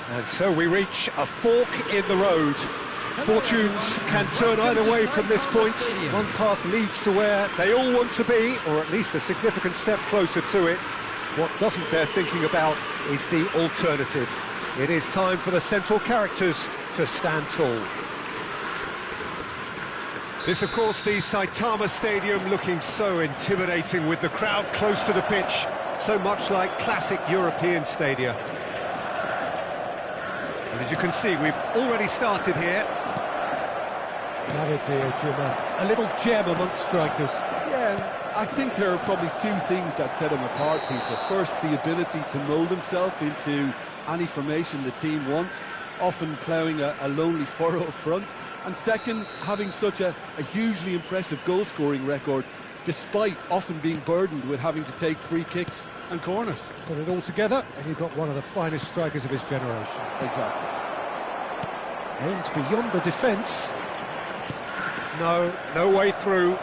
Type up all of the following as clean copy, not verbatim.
And so we reach a fork in the road. Fortunes can turn either way from this point. One path leads to where they all want to be, or at least a significant step closer to it. What doesn't bear thinking about is the alternative. It is time for the central characters to stand tall. This, of course, the Saitama Stadium, looking so intimidating with the crowd close to the pitch, so much like classic European stadia. And as you can see, we've already started here. David Villa, a little gem amongst strikers. Yeah, I think there are probably two things that set him apart, Peter. First, the ability to mould himself into any formation the team wants, often ploughing a lonely furrow up front. And second, having such a hugely impressive goal-scoring record, despite often being burdened with having to take free kicks and corners. Put it all together, and you've got one of the finest strikers of his generation. Exactly. Aimed beyond the defence. No way through.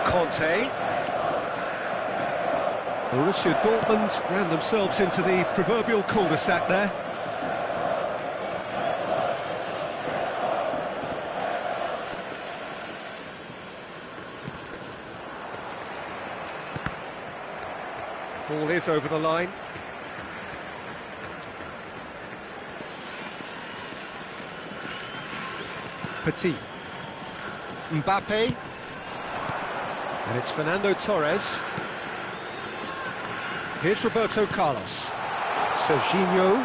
Conte. Borussia Dortmund ran themselves into the proverbial cul-de-sac there. Ball is over the line. Petit. Mbappe. And it's Fernando Torres. Here's Roberto Carlos. Serginho.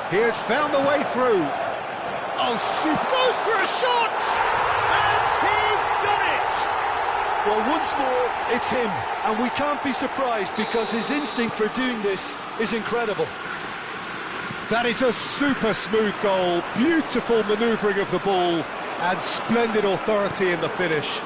He has found the way through. Oh, shoot! Goes for a shot! And he's done it! Well, once more, it's him. And we can't be surprised because his instinct for doing this is incredible. That is a super smooth goal. Beautiful manoeuvring of the ball. And splendid authority in the finish.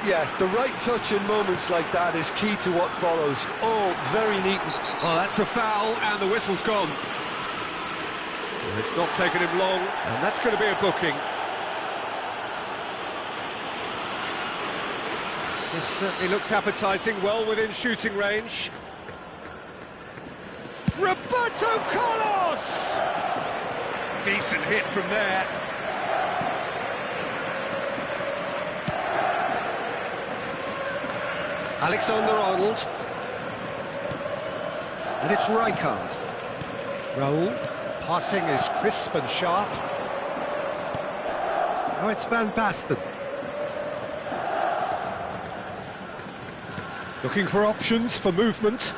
Yeah, the right touch in moments like that is key to what follows. Oh, very neat. Oh, that's a foul, and the whistle's gone. Well, it's not taken him long, and that's going to be a booking. This certainly looks appetising, well within shooting range. Roberto Carlos! Decent hit from there. Alexander-Arnold. And it's Rijkaard. Raul. Passing is crisp and sharp. Now it's Van Basten. Looking for options for movement.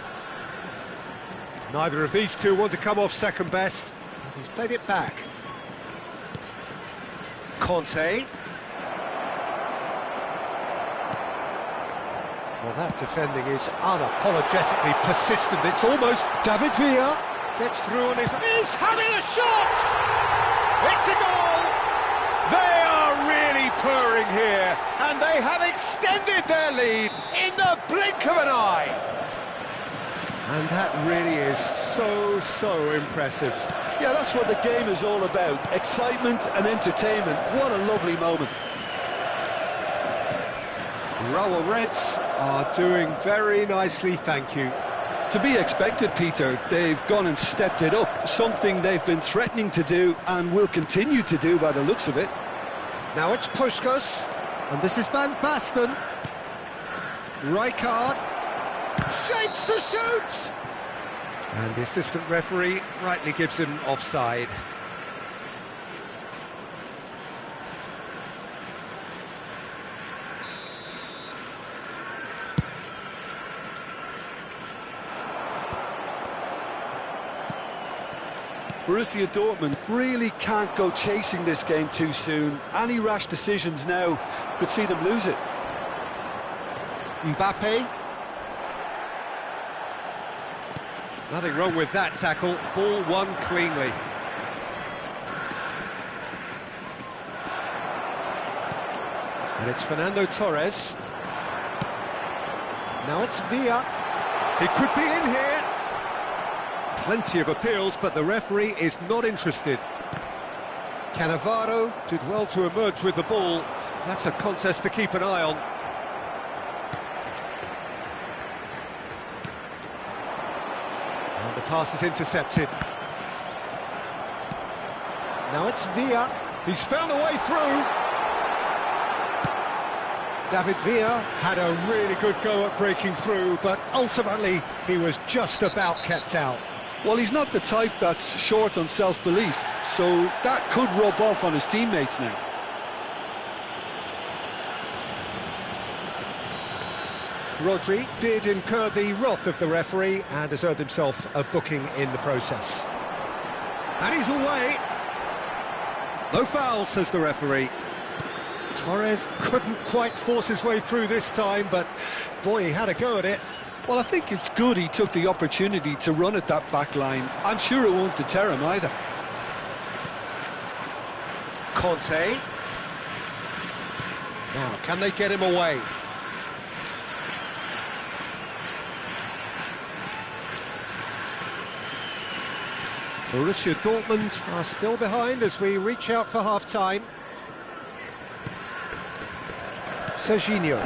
Neither of these two want to come off second best. He's played it back. Conte. Well, that defending is unapologetically persistent. It's almost David Villa gets through and is having a shot! It's a goal! They are really purring here, and they have extended their lead in the blink of an eye. And that really is so impressive. Yeah, that's what the game is all about. Excitement and entertainment. What a lovely moment. Raul Reds are doing very nicely, thank you. To be expected, Peter. They've gone and stepped it up, something they've been threatening to do and will continue to do by the looks of it. Now it's Puskás, and this is Van Basten. Rijkaard shapes to shoot! And the assistant referee rightly gives him offside. Borussia Dortmund really can't go chasing this game too soon. Any rash decisions now could see them lose it. Mbappe. Nothing wrong with that tackle. Ball won cleanly. And it's Fernando Torres. Now it's Villa. He could be in here. Plenty of appeals, but the referee is not interested. Cannavaro did well to emerge with the ball. That's a contest to keep an eye on. pass is intercepted. Now it's Villa. He's found a way through. David Villa had a really good go at breaking through, but ultimately he was just about kept out. Well, he's not the type that's short on self-belief, so that could rub off on his teammates now. Rodri did incur the wrath of the referee and has earned himself a booking in the process. And he's away. No foul, says the referee. Torres couldn't quite force his way through this time, but boy, he had a go at it. Well, I think it's good he took the opportunity to run at that back line. I'm sure it won't deter him either. Conte. Now, can they get him away? Borussia Dortmund are still behind as we reach out for half-time. Serginho.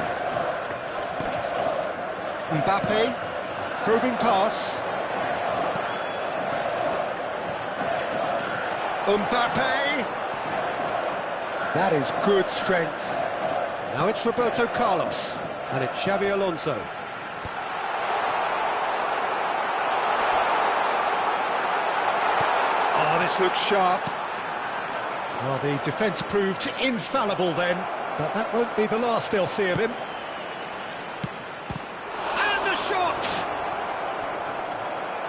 Mbappe, probing pass. Mbappe! That is good strength. Now it's Roberto Carlos, and it's Xabi Alonso. Oh, this looks sharp. Well, the defence proved infallible then, but that won't be the last they'll see of him. And the shot!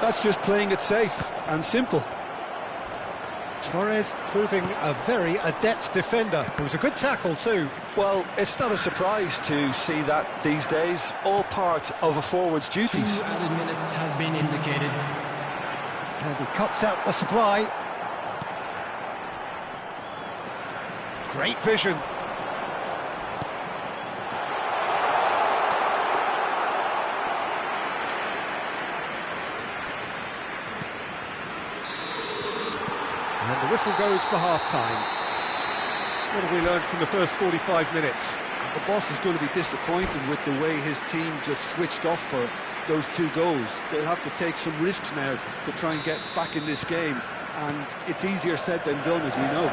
That's just playing it safe and simple. Torres proving a very adept defender. It was a good tackle too. Well, it's not a surprise to see that these days, all part of a forward's duties. 2 added minutes has been indicated. And he cuts out the supply. Great vision. And the whistle goes for half-time. What have we learned from the first 45 minutes? The boss is going to be disappointed with the way his team just switched off for those 2 goals. They'll have to take some risks now to try and get back in this game, and it's easier said than done, as we know.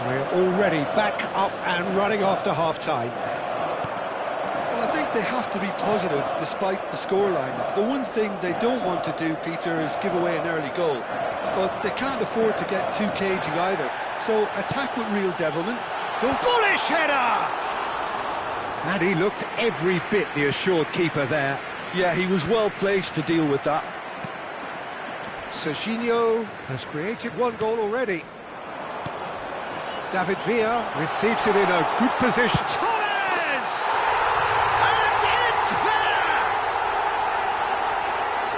We're already back up and running after half-time. Well, I think they have to be positive despite the scoreline. The one thing they don't want to do, Peter, is give away an early goal. But they can't afford to get too cagey either. So attack with real devilment. Go bullish header! And he looked every bit the assured keeper there. Yeah, he was well placed to deal with that. Serginho has created 1 goal already. David Villa receives it in a good position. Torres! And it's there!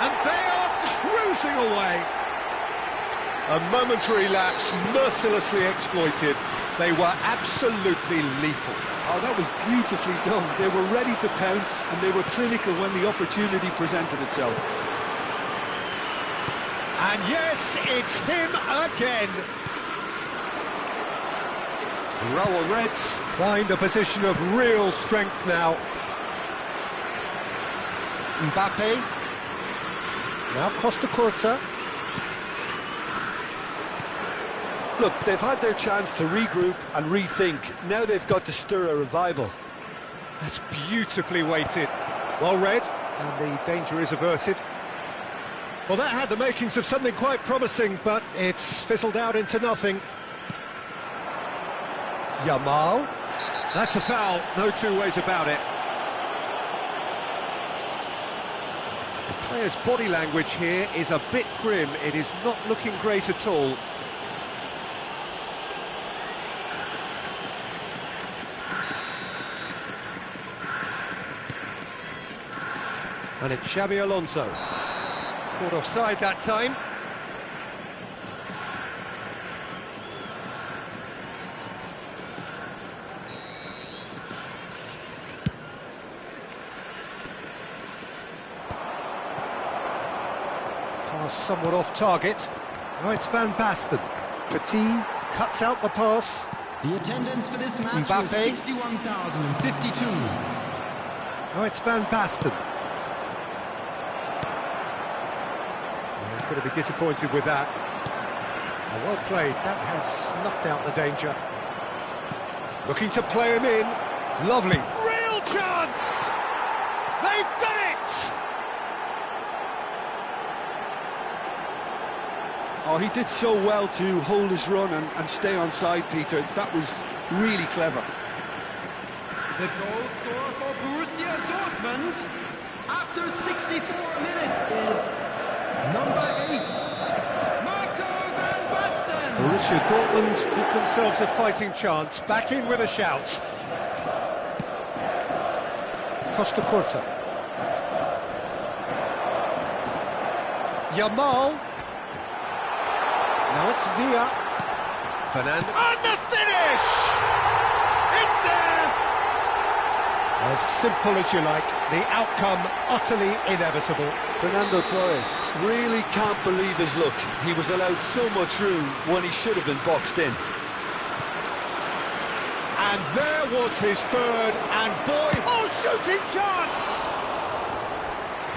And they are cruising away. A momentary lapse mercilessly exploited. They were absolutely lethal. Oh, that was beautifully done. They were ready to pounce, and they were clinical when the opportunity presented itself. And yes, it's him again. The Raul Reds find a position of real strength now. Mbappe. Now Costa Curta. Look, they've had their chance to regroup and rethink. Now they've got to stir a revival. That's beautifully weighted. Well read, and the danger is averted. Well, that had the makings of something quite promising, but it's fizzled out into nothing. Yamal. That's a foul, no 2 ways about it. The player's body language here is a bit grim. It is not looking great at all. And it's Xabi Alonso. Caught offside that time. Pass somewhat off target. Now it's Van Basten. Petit cuts out the pass. The attendance for this match Mbappe. was 61,052. Now it's Van Basten. He's going to be disappointed with that. Well played, that has snuffed out the danger. Looking to play him in. Lovely. Real chance! They've done it! Oh, he did so well to hold his run and stay on side, Peter. That was really clever. The goal scorer for Borussia Dortmund after 64 minutes is number 8, Marco van Basten. Borussia Dortmund give themselves a fighting chance. Back in with a shout. Costa Curta. Yamal. Now it's Villa. Fernando. And the finish! It's there! As simple as you like, the outcome utterly inevitable. Fernando Torres really can't believe his luck. He was allowed so much room when he should have been boxed in. And there was his third, and boy, oh, shooting chance!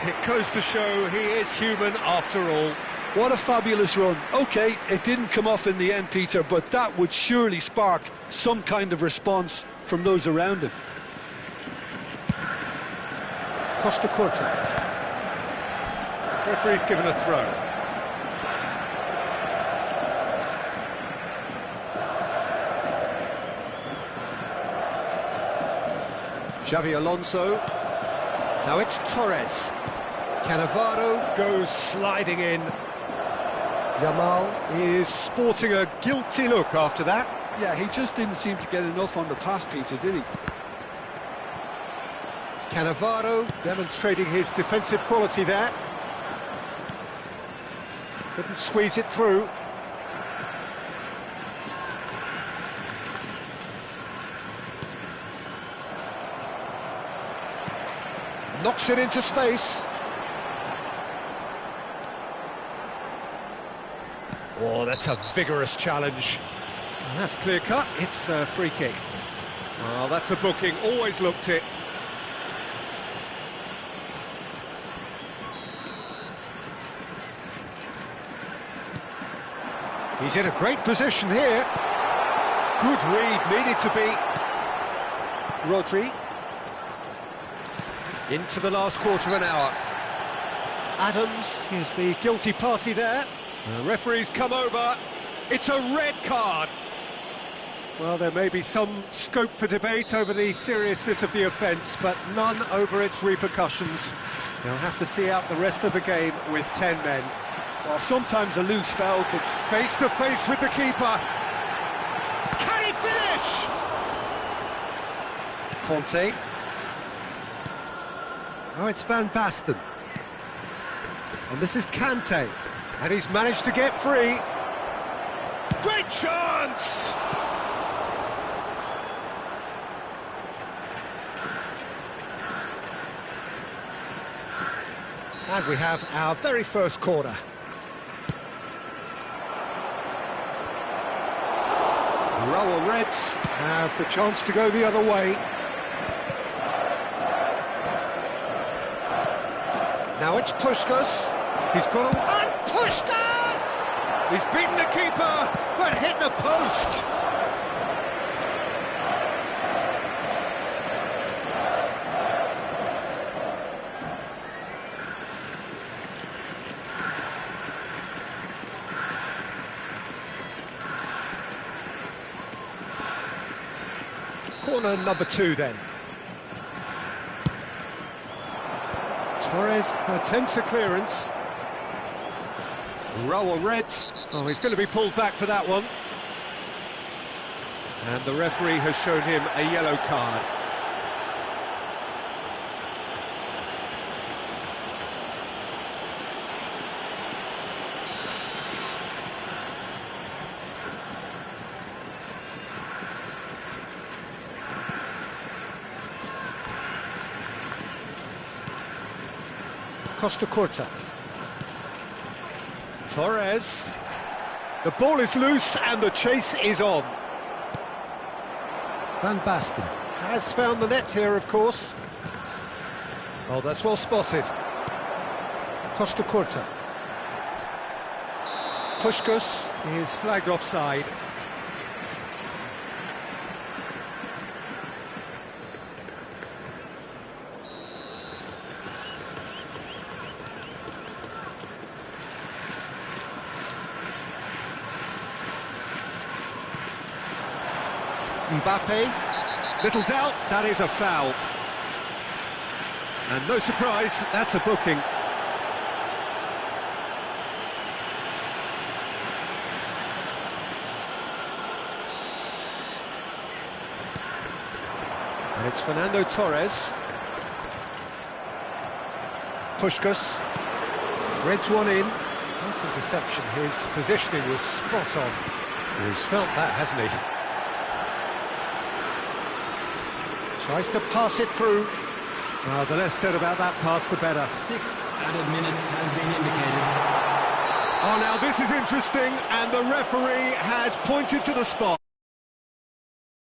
It goes to show he is human after all. What a fabulous run. OK, it didn't come off in the end, Peter, but that would surely spark some kind of response from those around him. Costa Curta. Referee's given a throw. Xavi Alonso. Now it's Torres. Cannavaro goes sliding in. Yamal is sporting a guilty look after that. Yeah, he just didn't seem to get enough on the pass, Peter, did he? Cannavaro demonstrating his defensive quality there. Couldn't squeeze it through. Knocks it into space. Oh, that's a vigorous challenge. And that's clear cut. It's a free kick. Well, that's a booking. Always looked it. He's in a great position here. Good read, needed to be. Rodri. Into the last quarter of an hour. Adams is the guilty party there. The referee's come over. It's a red card. Well, there may be some scope for debate over the seriousness of the offence, but none over its repercussions. They'll have to see out the rest of the game with 10 men. Well, sometimes a loose foul could... Face to face with the keeper. Can he finish? Conte. Oh, it's Van Basten. And this is Kante. And he's managed to get free. Great chance! And we have our very first corner. Urawa Reds have the chance to go the other way. Now it's Puskás. He's got a... And Puskás! He's beaten the keeper, but hit the post. Corner number 2 then. Torres attempts a clearance. Urawa Reds. Oh, he's going to be pulled back for that one. And the referee has shown him a yellow card. Costa Curta. Torres. The ball is loose and the chase is on. Van Basten has found the net here, of course. Oh, that's well spotted. Costa Curta. Puskás is flagged offside. Mbappe, little doubt, that is a foul. And no surprise, that's a booking. And it's Fernando Torres. Puskás threads one in. Nice interception, his positioning was spot on. He's felt that, hasn't he? Tries to pass it through. Well, the less said about that pass, the better. 6 added minutes has been indicated. Oh, now this is interesting, and the referee has pointed to the spot.